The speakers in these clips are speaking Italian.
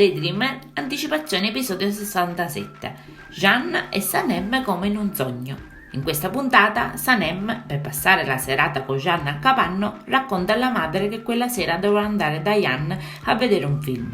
Daydreamer, anticipazione episodio 67. Jeanne e Sanem come in un sogno. In questa puntata, Sanem, per passare la serata con Jeanne a capanno, racconta alla madre che quella sera dovrà andare da Jan a vedere un film.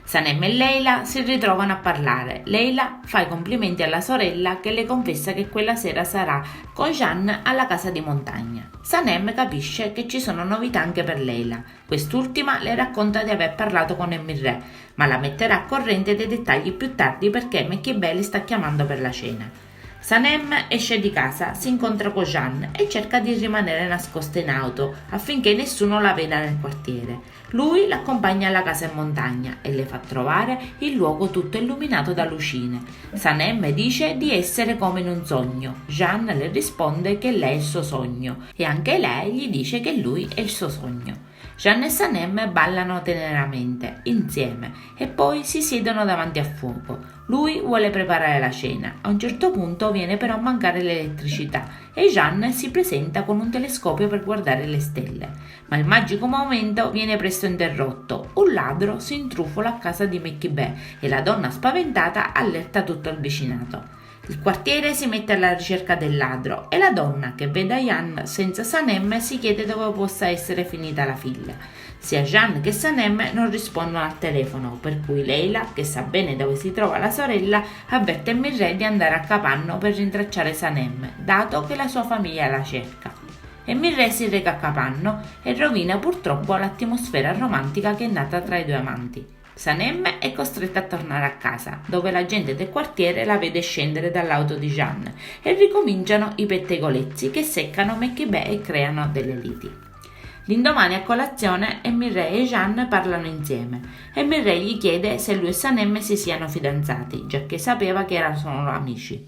Sanem e Leila si ritrovano a parlare. Leila fa i complimenti alla sorella che le confessa che quella sera sarà con Jeanne alla casa di montagna. Sanem capisce che ci sono novità anche per Leila. Quest'ultima le racconta di aver parlato con Emirè, ma la metterà a corrente dei dettagli più tardi perché Mekhibe le sta chiamando per la cena. Sanem esce di casa, si incontra con Jeanne e cerca di rimanere nascosta in auto affinché nessuno la veda nel quartiere. Lui l'accompagna alla casa in montagna e le fa trovare il luogo tutto illuminato da lucine. Sanem dice di essere come in un sogno. Jeanne le risponde che lei è il suo sogno e anche lei gli dice che lui è il suo sogno. Jeanne e Sanem ballano teneramente, insieme, e poi si siedono davanti al fuoco. Lui vuole preparare la cena. A un certo punto viene però a mancare l'elettricità e Jeanne si presenta con un telescopio per guardare le stelle. Ma il magico momento viene presto interrotto. Un ladro si intrufola a casa di Mekhibe e la donna spaventata allerta tutto il vicinato. Il quartiere si mette alla ricerca del ladro e la donna, che vede Jan senza Sanem, si chiede dove possa essere finita la figlia. Sia Jeanne che Sanem non rispondono al telefono, per cui Leila, che sa bene dove si trova la sorella, avverte Mirre di andare a capanno per rintracciare Sanem, dato che la sua famiglia la cerca. E Mirre si reca a capanno e rovina purtroppo l'atmosfera romantica che è nata tra i due amanti. Sanem è costretta a tornare a casa, dove la gente del quartiere la vede scendere dall'auto di Jeanne e ricominciano i pettegolezzi che seccano Mekhibe e creano delle liti. L'indomani a colazione Emirè e Jeanne parlano insieme. Emirè gli chiede se lui e Sanem si siano fidanzati, giacché sapeva che erano solo amici.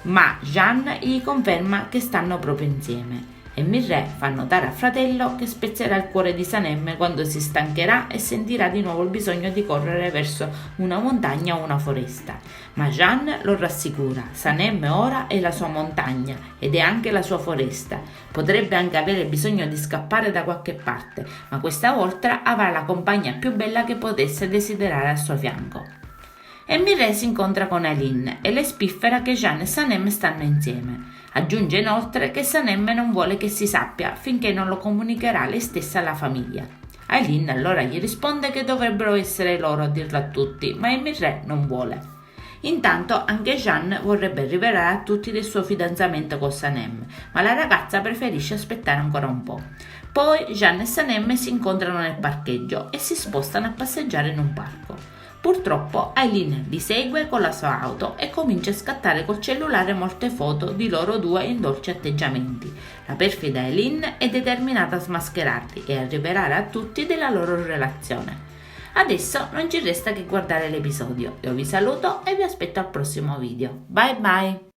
Ma Jeanne gli conferma che stanno proprio insieme. Emirè fa notare al fratello che spezzerà il cuore di Sanem quando si stancherà e sentirà di nuovo il bisogno di correre verso una montagna o una foresta. Ma Jeanne lo rassicura: Sanem ora è la sua montagna ed è anche la sua foresta. Potrebbe anche avere bisogno di scappare da qualche parte, ma questa volta avrà la compagna più bella che potesse desiderare al suo fianco. Emirè si incontra con Aileen e le spiffera che Jeanne e Sanem stanno insieme. Aggiunge inoltre che Sanem non vuole che si sappia finché non lo comunicherà lei stessa alla famiglia. Aileen allora gli risponde che dovrebbero essere loro a dirlo a tutti, ma Emirè non vuole. Intanto anche Jeanne vorrebbe rivelare a tutti del suo fidanzamento con Sanem, ma la ragazza preferisce aspettare ancora un po'. Poi Jeanne e Sanem si incontrano nel parcheggio e si spostano a passeggiare in un parco. Purtroppo Aileen li segue con la sua auto e comincia a scattare col cellulare molte foto di loro due in dolci atteggiamenti. La perfida Aileen è determinata a smascherarli e a rivelare a tutti della loro relazione. Adesso non ci resta che guardare l'episodio. Io vi saluto e vi aspetto al prossimo video. Bye bye!